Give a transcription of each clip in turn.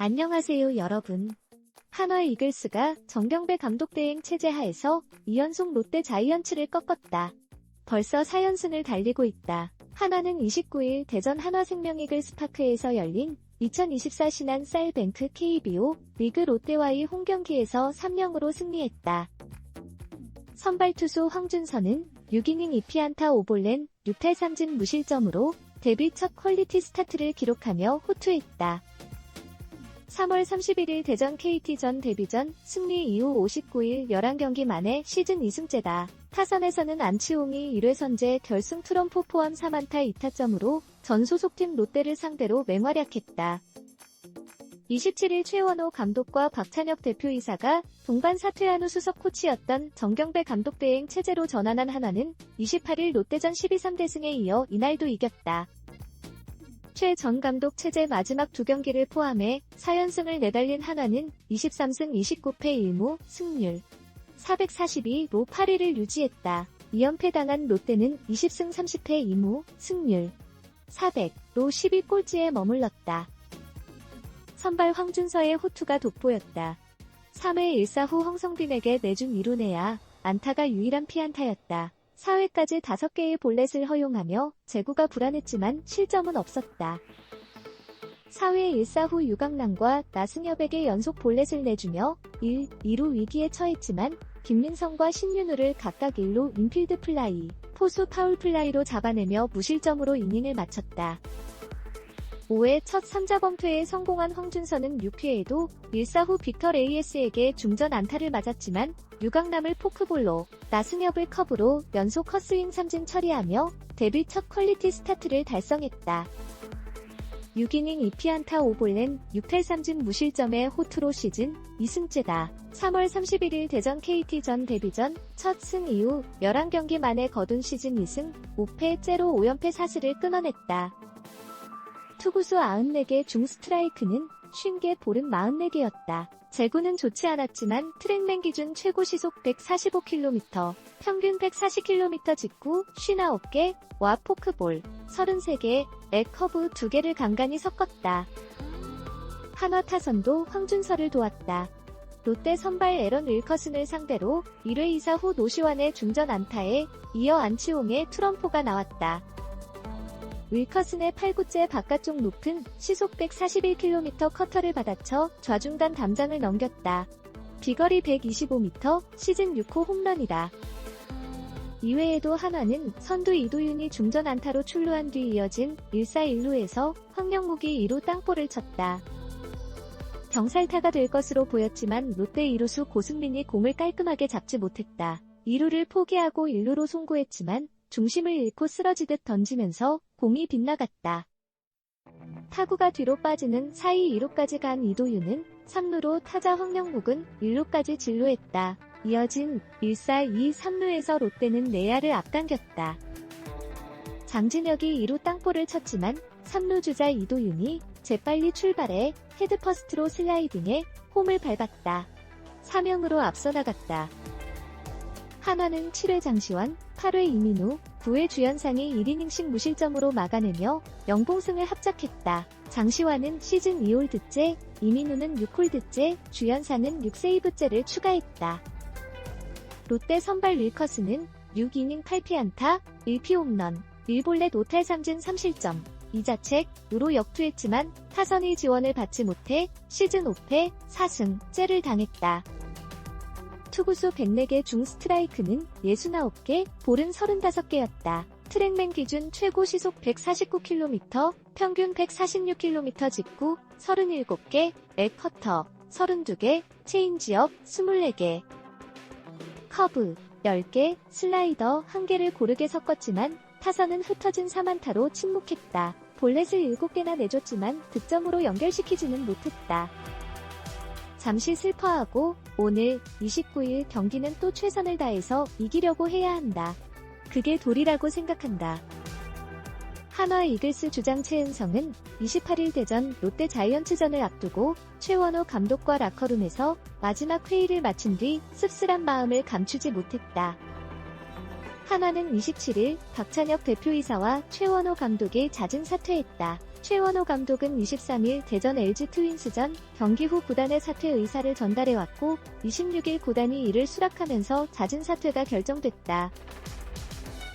안녕하세요 여러분. 한화 이글스가 정경배 감독 대행 체제 하에서 2연속 롯데 자이언츠를 꺾었다. 벌써 4연승을 달리고 있다. 한화는 29일 대전 한화생명 이글스파크에서 열린 2024 신한 쌀뱅크 KBO 리그 롯데와의 홈경기에서 3-0으로 승리했다. 선발 투수 황준서는 6이닝 2피안타 5볼넷 6탈3진 무실점으로 데뷔 첫 퀄리티 스타트를 기록하며 호투했다. 3월 31일 대전 KT전 데뷔전 승리 이후 59일 11경기 만에 시즌 2승째다. 타선에서는 안치홍이 1회 선제 결승 트럼프 포함 3안타 2타점으로 전 소속팀 롯데를 상대로 맹활약했다. 27일 최원호 감독과 박찬혁 대표이사가 동반 사퇴한 후 수석 코치였던 정경배 감독 대행 체제로 전환한 한화는 28일 롯데전 12-3대승에 이어 이날도 이겼다. 최 전 감독 체제 마지막 2경기를 포함해 4연승을 내달린 한화는 23승 29패 1무 승률 442로 8위를 유지했다. 2연패 당한 롯데는 20승 30패 2무 승률 400로 12꼴찌에 머물렀다. 선발 황준서의 호투가 돋보였다. 3회 1사 후 홍성빈에게 내준 2루 내야 안타가 유일한 피안타였다. 4회까지 5개의 볼넷을 허용하며 제구가 불안했지만 실점은 없었다. 4회 1사 후 유강남과 나승엽에게 연속 볼넷을 내주며 1, 2루 위기에 처했지만 김민성과 신윤우를 각각 1루 인필드 플라이, 포수 파울 플라이로 잡아내며 무실점으로 이닝을 마쳤다. 5회 첫 3자 범퇴에 성공한 황준서는 6회에도 1사 후 빅터 레이에스에게 중전 안타를 맞았지만 유강남을 포크볼로, 나승엽을 컵으로 연속 헛스윙 3진 처리하며 데뷔 첫 퀄리티 스타트를 달성했다. 6이닝 2피안타 5볼넷 6탈3진 무실점의 호투로 시즌 2승째다. 3월 31일 대전 KT전 데뷔전 첫 승 이후 11경기 만에 거둔 시즌 2승 5패째로 5연패 사슬을 끊어냈다. 투구수 94개 중 스트라이크는 50개 볼은 44개였다. 제구는 좋지 않았지만 트랙맨 기준 최고 시속 145km, 평균 140km 직구 59개, 와 포크볼 33개, 에 커브 2개를 간간히 섞었다. 한화 타선도 황준서를 도왔다. 롯데 선발 에런 윌커슨을 상대로 1회 2사 후 노시환의 중전 안타에 이어 안치홍의 투런포가 나왔다. 윌커슨의 8구째 바깥쪽 높은 시속 141km 커터를 받아쳐 좌중간 담장을 넘겼다. 비거리 125m, 시즌 6호 홈런이다. 이외에도 한화는 선두 이도윤이 중전 안타로 출루한 뒤 이어진 1사 1루에서 황영묵이 2루 땅볼을 쳤다. 병살타가 될 것으로 보였지만 롯데 2루수 고승민이 공을 깔끔하게 잡지 못했다. 2루를 포기하고 1루로 송구했지만 중심을 잃고 쓰러지듯 던지면서 공이 빗나갔다. 타구가 뒤로 빠지는 사이 2루까지 간 이도윤은 3루로 타자 황영묵은 1루까지 진루했다. 이어진 1사 2, 3루에서 롯데는 내야를 앞당겼다. 장진혁이 2루 땅볼을 쳤지만 3루 주자 이도윤이 재빨리 출발해 헤드퍼스트로 슬라이딩해 홈을 밟았다. 3-0으로 앞서 나갔다. 한화는 7회 장시환, 8회 이민우, 9회 주연상이 1이닝씩 무실점으로 막아내며 영봉승을 합작했다. 장시환은 시즌 2홀드째, 이민우는 6홀드째, 주연상은 6세이브째를 추가했다. 롯데 선발 윌커슨은 6이닝 8피안타, 1피 홈런, 1볼넷 5탈3진 3실점, 2자책으로 역투했지만 타선의 지원을 받지 못해 시즌 5패, 4승째를 당했다. 투구수 104개 중 스트라이크는 69개, 볼은 35개였다. 트랙맨 기준 최고 시속 149km, 평균 146km 직구 37개, 에 커터 32개, 체인지업 24개, 커브 10개, 슬라이더 1개를 고르게 섞었지만 타선은 흩어진 3안타로 침묵했다. 볼넷을 7개나 내줬지만 득점으로 연결시키지는 못했다. 잠시 슬퍼하고 오늘 29일 경기는 또 최선을 다해서 이기려고 해야 한다. 그게 도리라고 생각한다. 한화 이글스 주장 최은성은 28일 대전 롯데 자이언츠전을 앞두고 최원호 감독과 라커룸에서 마지막 회의를 마친 뒤 씁쓸한 마음을 감추지 못했다. 한화는 27일 박찬혁 대표이사와 최원호 감독이 잦은 사퇴했다. 최원호 감독은 23일 대전 LG 트윈스전 경기 후 구단의 사퇴 의사를 전달해왔고 26일 구단이 이를 수락하면서 잦은 사퇴가 결정됐다.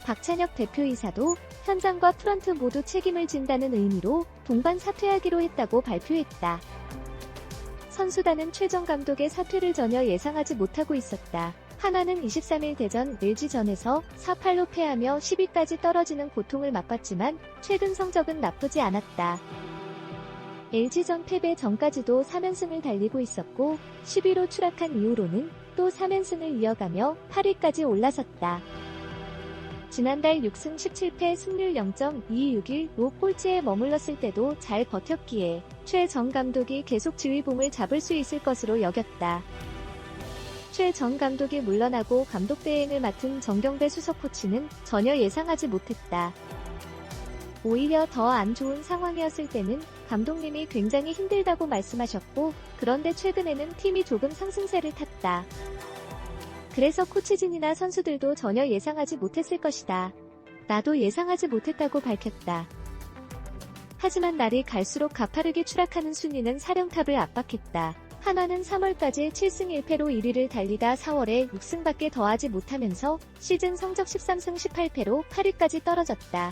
박찬혁 대표이사도 현장과 프런트 모두 책임을 진다는 의미로 동반 사퇴하기로 했다고 발표했다. 선수단은 최정 감독의 사퇴를 전혀 예상하지 못하고 있었다. 하나는 23일 대전 LG전에서 4-8로 패하며 10위까지 떨어지는 고통을 맛봤지만 최근 성적은 나쁘지 않았다. LG전 패배 전까지도 3연승을 달리고 있었고 10위로 추락한 이후로는 또 3연승을 이어가며 8위까지 올라섰다. 지난달 6승 17패 승률 0.261로 꼴찌에 머물렀을 때도 잘 버텼기에 최 정 감독이 계속 지휘봉을 잡을 수 있을 것으로 여겼다. 최 정 감독이 물러나고 감독 대행을 맡은 정경배 수석 코치는 전혀 예상하지 못했다. 오히려 더 안 좋은 상황이었을 때는 감독님이 굉장히 힘들다고 말씀하셨고 그런데 최근에는 팀이 조금 상승세를 탔다. 그래서 코치진이나 선수들도 전혀 예상하지 못했을 것이다. 나도 예상하지 못했다고 밝혔다. 하지만 날이 갈수록 가파르게 추락하는 순위는 사령탑을 압박했다. 하나는 3월까지 7승 1패로 1위를 달리다 4월에 6승밖에 더하지 못하면서 시즌 성적 13승 18패로 8위까지 떨어졌다.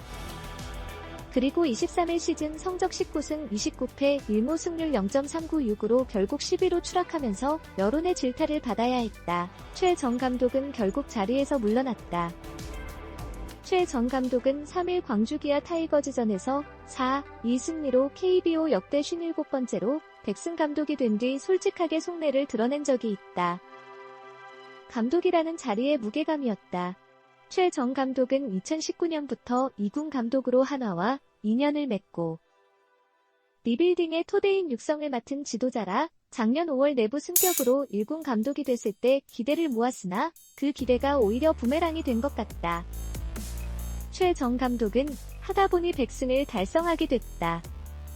그리고 23일 시즌 성적 19승 29패 1무 승률 0.396으로 결국 10위로 추락하면서 여론의 질타를 받아야 했다. 최 정 감독은 결국 자리에서 물러났다. 최 정 감독은 3일 광주 기아 타이거즈전에서 4-2승리로 KBO 역대 57번째로 100승 감독이 된 뒤 솔직하게 속내를 드러낸 적이 있다. 감독이라는 자리의 무게감이었다. 최 정 감독은 2019년부터 2군 감독으로 한화와 2년을 맺고 리빌딩의 토대인 육성을 맡은 지도자라 작년 5월 내부 승격으로 1군 감독이 됐을 때 기대를 모았으나 그 기대가 오히려 부메랑이 된 것 같다. 최 정 감독은 하다 보니 100승을 달성하게 됐다.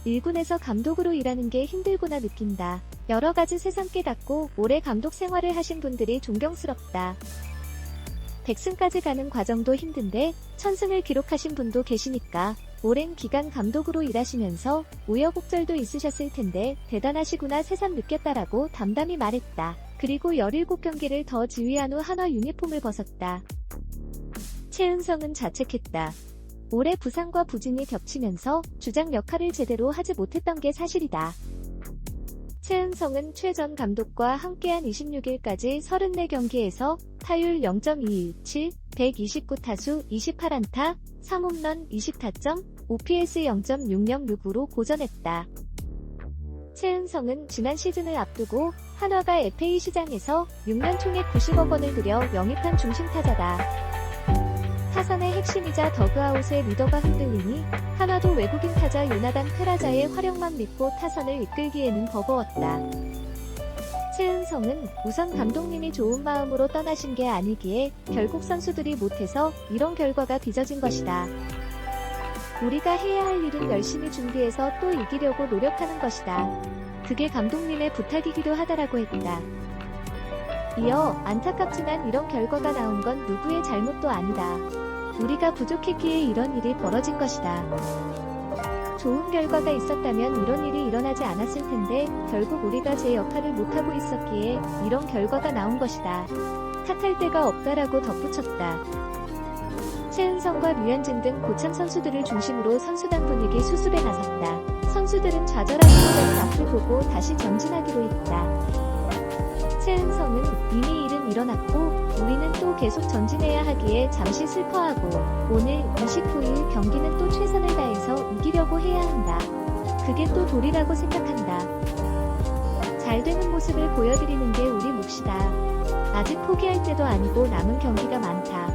1군에서 감독으로 일하는 게 힘들구나 느낀다. 여러 가지 새삼 깨닫고 오래 감독 생활을 하신 분들이 존경스럽다. 100승까지 가는 과정도 힘든데 1000승을 기록하신 분도 계시니까 오랜 기간 감독으로 일하시면서 우여곡절도 있으셨을 텐데 대단하시구나 새삼 느꼈다라고 담담히 말했다. 그리고 17경기를 더 지휘한 후 한화 유니폼을 벗었다. 최은성은 자책했다. 올해 부상과 부진이 겹치면서 주장 역할을 제대로 하지 못했던 게 사실이다. 최은성은 최 전 감독과 함께한 26일까지 34경기에서 타율 0.217, 129타수 28안타, 3홈런 20타점, OPS 0.606으로 고전했다. 최은성은 지난 시즌을 앞두고 한화가 FA 시장에서 6년 총액 90억 원을 들여 영입한 중심타자다. 타선의 핵심이자 더그아웃의 리더가 흔들리니 한화도 외국인 타자 요나단 페라자의 활약만 믿고 타선을 이끌기에는 버거웠다. 최은성은 우선 감독님이 좋은 마음으로 떠나신 게 아니기에 결국 선수들이 못해서 이런 결과가 빚어진 것이다. 우리가 해야 할 일은 열심히 준비해서 또 이기려고 노력하는 것이다. 그게 감독님의 부탁이기도 하다라고 했다. 이어 안타깝지만 이런 결과가 나온 건 누구의 잘못도 아니다. 우리가 부족했기에 이런 일이 벌어진 것이다. 좋은 결과가 있었다면 이런 일이 일어나지 않았을 텐데 결국 우리가 제 역할을 못하고 있었기에 이런 결과가 나온 것이다. 탓할 데가 없다라고 덧붙였다. 최은성과 류현진 등 고참 선수들을 중심으로 선수단 분위기 수습에 나섰다. 선수들은 좌절하기보다는 앞을 보고 다시 전진하기로 했다. 최은성은 이미 일은 일어났고 우리는 또 계속 전진해야 하기에 잠시 슬퍼하고 오늘 29일 경기는 또 최선을 다해서 이기려고 해야 한다. 그게 또 도리라고 생각한다. 잘 되는 모습을 보여드리는 게 우리 몫이다. 아직 포기할 때도 아니고 남은 경기가 많다.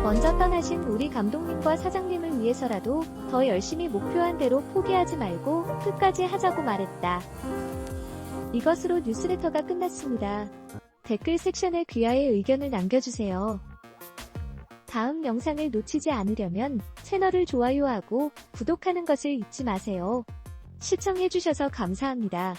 먼저 떠나신 우리 감독님과 사장님을 위해서라도 더 열심히 목표한 대로 포기하지 말고 끝까지 하자고 말했다. 이것으로 뉴스레터가 끝났습니다. 댓글 섹션에 귀하의 의견을 남겨주세요. 다음 영상을 놓치지 않으려면 채널을 좋아요하고 구독하는 것을 잊지 마세요. 시청해주셔서 감사합니다.